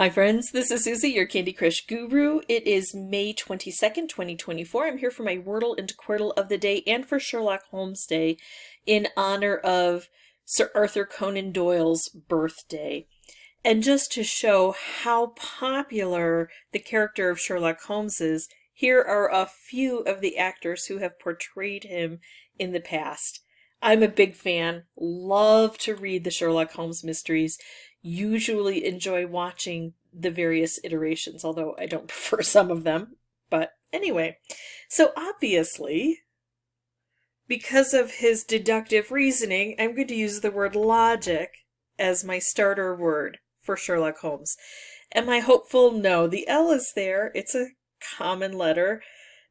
Hi friends, this is Suzy, your Candy Crush guru. It is May 22nd, 2024. I'm here for my Wordle and Quordle of the day and for Sherlock Holmes Day in honor of Sir Arthur Conan Doyle's birthday. And just to show how popular the character of Sherlock Holmes is, here are a few of the actors who have portrayed him in the past. I'm a big fan, love to read the Sherlock Holmes mysteries, usually enjoy watching the various iterations, although I don't prefer some of them. But anyway, so obviously, because of his deductive reasoning, I'm going to use the word logic as my starter word for Sherlock Holmes. Am I hopeful? No. The L is there. It's a common letter.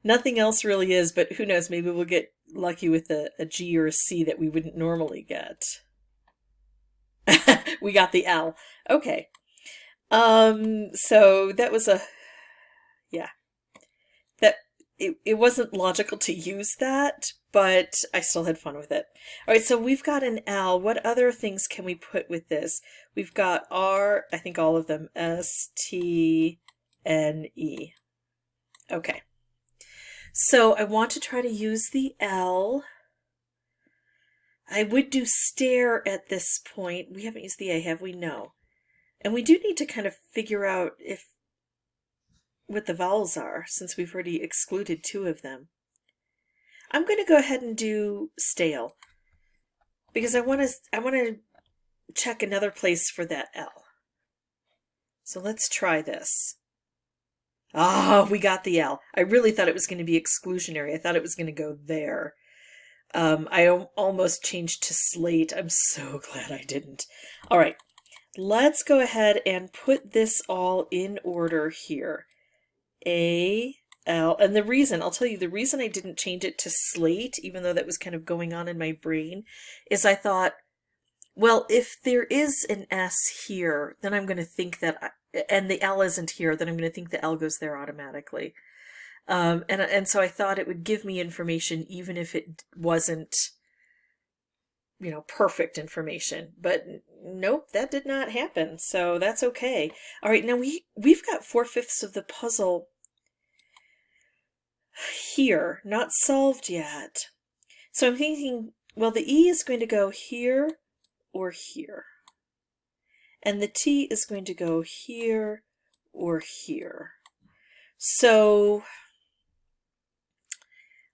Nothing else really is, but who knows, maybe we'll get lucky with a G or a C that we wouldn't normally get. We got the L. Okay. So that was it wasn't logical to use that, but I still had fun with it. All right, so we've got an L. What other things can we put with this? We've got R, I think all of them, S, T, N, E. Okay. So I want to try to use the L. I would do stare at this point. We haven't used the A, have we? No. And we do need to kind of figure out what the vowels are, since we've already excluded two of them. I'm going to go ahead and do stale, because I want to check another place for that L. So let's try this. Ah, we got the L. I really thought it was going to be exclusionary. I thought it was going to go there. I almost changed to slate. I'm so glad I didn't. All right, let's go ahead and put this all in order here. A, L, and the reason, I'll tell you, the reason I didn't change it to slate, even though that was kind of going on in my brain, is I thought, well, if there is an S here, then I'm going to think that, and the L isn't here, then I'm going to think the L goes there automatically. And so I thought it would give me information even if it wasn't, perfect information. But nope, that did not happen. So that's okay. All right, now we've got 4/5 of the puzzle here, not solved yet. So I'm thinking, well, the E is going to go here or here. And the T is going to go here or here. So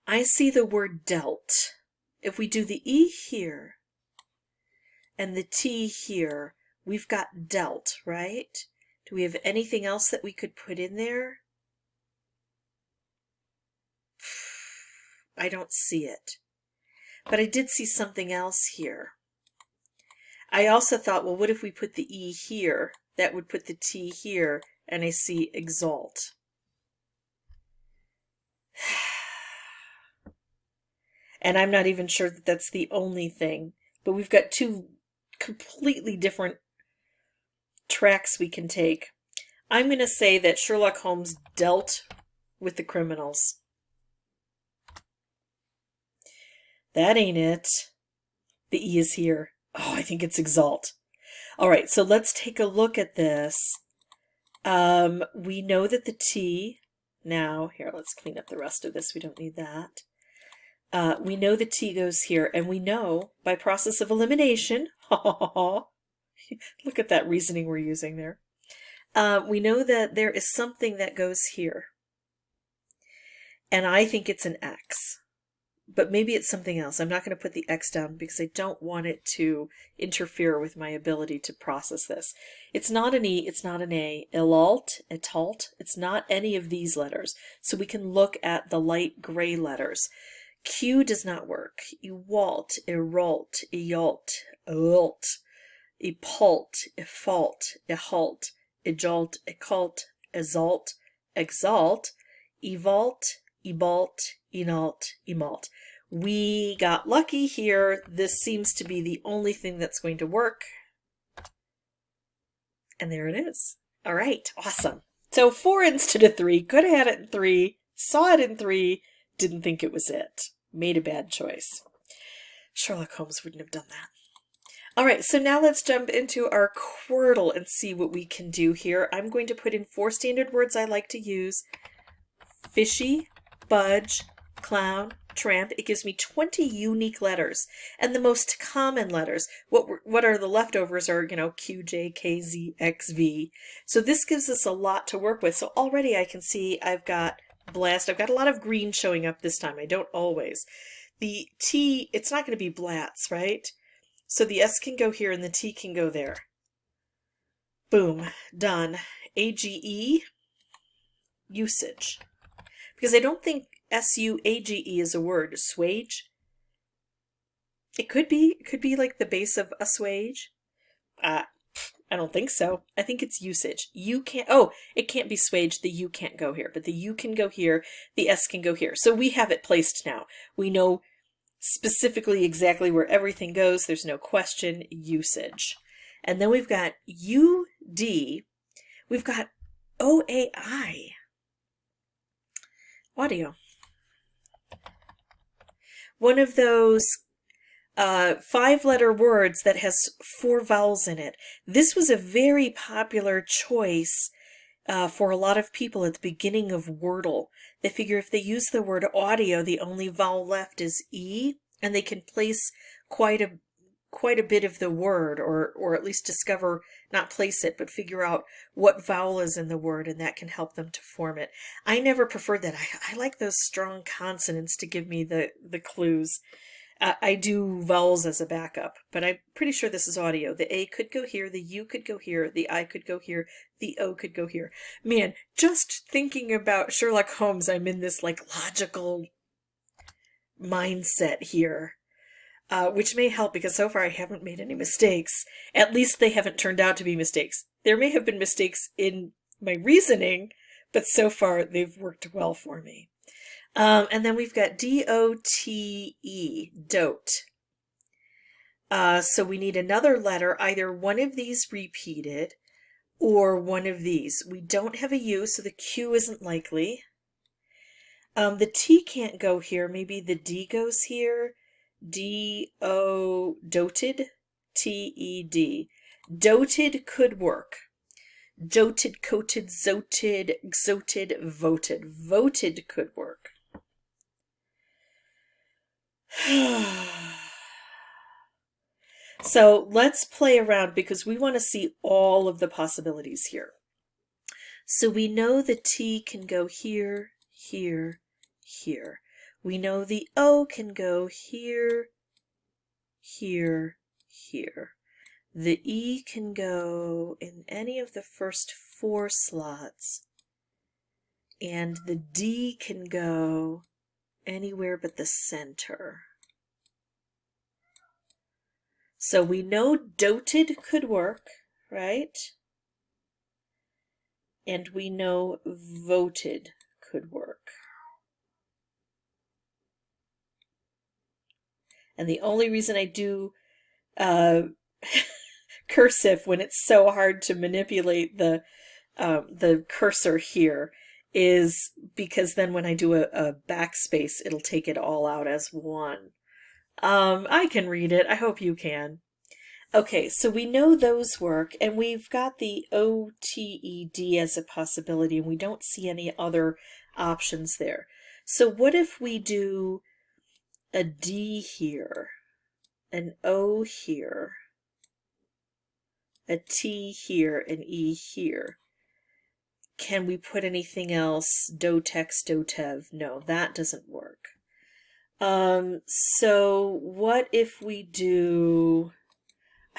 I see the word dealt. If we do the E here and the T here, we've got dealt, right? Do we have anything else that we could put in there? I don't see it. But I did see something else here. I also thought, well, what if we put the E here? That would put the T here, and I see exalt. And I'm not even sure that that's the only thing. But we've got two completely different tracks we can take. I'm going to say that Sherlock Holmes dealt with the criminals. That ain't it. The E is here. Oh, I think it's exalt. All right, so let's take a look at this. We know that the T, now, here, let's clean up the rest of this. We don't need that. We know the T goes here, and we know by process of elimination, look at that reasoning we're using there. We know that there is something that goes here. And I think it's an X. But maybe it's something else. I'm not going to put the X down because I don't want it to interfere with my ability to process this. It's not an E, it's not an A. Elalt, etalt, it's not any of these letters. So we can look at the light gray letters. Q does not work. Ewalt, eralt, ealt, eult, epult, efalt, ehalt, ejalt, ecult, exalt, exalt, evalt, ebalt, enalt, emalt. We got lucky here. This seems to be the only thing that's going to work. And there it is. All right, awesome. So 4 instead of 3. Could have had it in 3. Saw it in 3. Didn't think it was it. Made a bad choice. Sherlock Holmes wouldn't have done that. All right, so now let's jump into our Quordle and see what we can do here. I'm going to put in 4 standard words I like to use. Fishy, budge, clown, tramp. It gives me 20 unique letters and the most common letters. What are the leftovers are, Q, J, K, Z, X, V. So this gives us a lot to work with. So already I can see I've got blast. I've got a lot of green showing up this time. I don't always. The T, it's not going to be blats, right? So the S can go here and the T can go there. Boom, done. AGE, usage. Because I don't think S-U-A-G-E is a word. Swage? It could be. It could be like the base of assuage. I don't think so. I think it's usage. You can't, it can't be swage. The U can't go here. But the U can go here. The S can go here. So we have it placed now. We know specifically exactly where everything goes. There's no question. Usage. And then we've got U-D. We've got O-A-I. Audio. One of those 5-letter words that has 4 vowels in it. This was a very popular choice for a lot of people at the beginning of Wordle. They figure if they use the word audio, the only vowel left is E, and they can place quite a bit of the word, or at least discover, not place it, but figure out what vowel is in the word, and that can help them to form it. I never preferred that. I like those strong consonants to give me the clues. I do vowels as a backup, but I'm pretty sure this is audio. The A could go here, the U could go here, the I could go here, the O could go here. Man, just thinking about Sherlock Holmes, I'm in this logical mindset here. Which may help because so far I haven't made any mistakes. At least they haven't turned out to be mistakes. There may have been mistakes in my reasoning, but so far they've worked well for me. And then we've got D-O-T-E, dote. So we need another letter, either one of these repeated or one of these. We don't have a U, so the Q isn't likely. The T can't go here. Maybe the D goes here. D-O, doted, T-E-D. Doted could work. Doted, coated, zoted, exoted, voted. Voted could work. So let's play around because we want to see all of the possibilities here. So we know the T can go here, here, here. We know the O can go here, here, here. The E can go in any of the first 4 slots. And the D can go anywhere but the center. So we know doted could work, right? And we know voted could work. And the only reason I do cursive when it's so hard to manipulate the cursor here is because then when I do a backspace, it'll take it all out as one. I can read it. I hope you can. Okay, so we know those work, and we've got the O-T-E-D as a possibility, and we don't see any other options there. So what if we do a D here, an O here, a T here, an E here? Can we put anything else? Dotex, dotev? No, that doesn't work. So what if we do,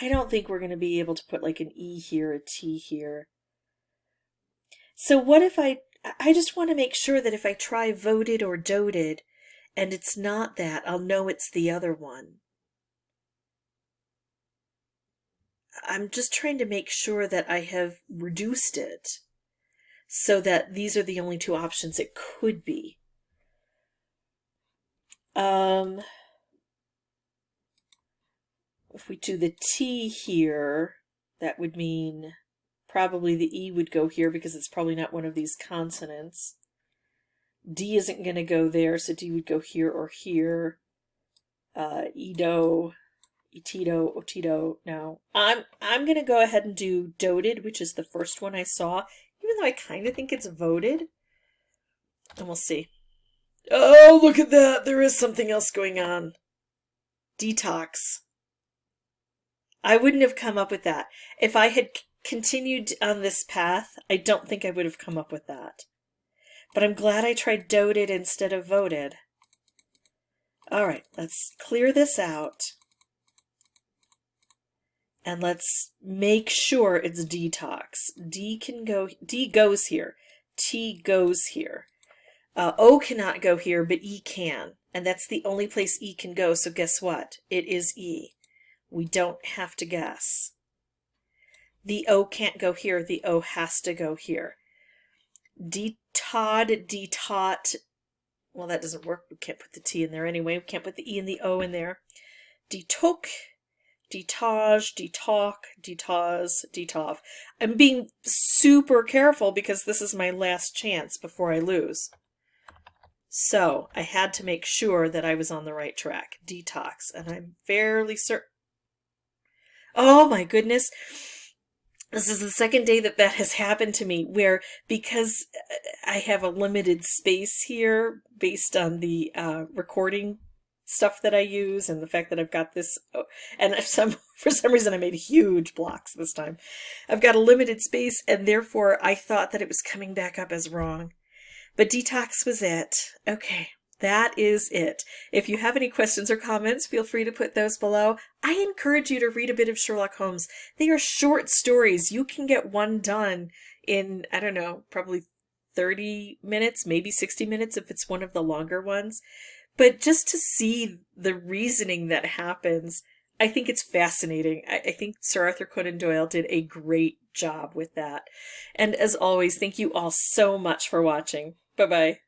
I don't think we're going to be able to put an E here, a T here. So what if I just want to make sure that if I try voted or doted, and it's not that, I'll know it's the other one. I'm just trying to make sure that I have reduced it so that these are the only 2 options it could be. If we do the T here, that would mean probably the E would go here because it's probably not one of these consonants. D isn't going to go there, so D would go here or here. Edo, Etito, Otito, no. I'm gonna go ahead and do doted, which is the first one I saw, even though I kind of think it's voted. And we'll see. Oh, look at that! There is something else going on. Detox. I wouldn't have come up with that. If I had continued on this path, I don't think I would have come up with that. But I'm glad I tried doted instead of voted. Alright, let's clear this out. And let's make sure it's detox. D goes here. T goes here. O cannot go here, but E can. And that's the only place E can go, so guess what? It is E. We don't have to guess. The O can't go here, the O has to go here. Detod, detot. Well, that doesn't work. We can't put the T in there anyway. We can't put the E and the O in there. Detook, detage, detalk, detaz, detov. I'm being super careful because this is my last chance before I lose. So I had to make sure that I was on the right track. Detox. And I'm fairly certain. Oh my goodness. This is the second day that has happened to me, where because I have a limited space here based on the recording stuff that I use and the fact that I've got this, and for some reason I made huge blocks this time. I've got a limited space, and therefore I thought that it was coming back up as wrong. But detox was it. Okay. That is it. If you have any questions or comments, feel free to put those below. I encourage you to read a bit of Sherlock Holmes. They are short stories. You can get one done in, I don't know, probably 30 minutes, maybe 60 minutes if it's one of the longer ones. But just to see the reasoning that happens, I think it's fascinating. I think Sir Arthur Conan Doyle did a great job with that. And as always, thank you all so much for watching. Bye-bye.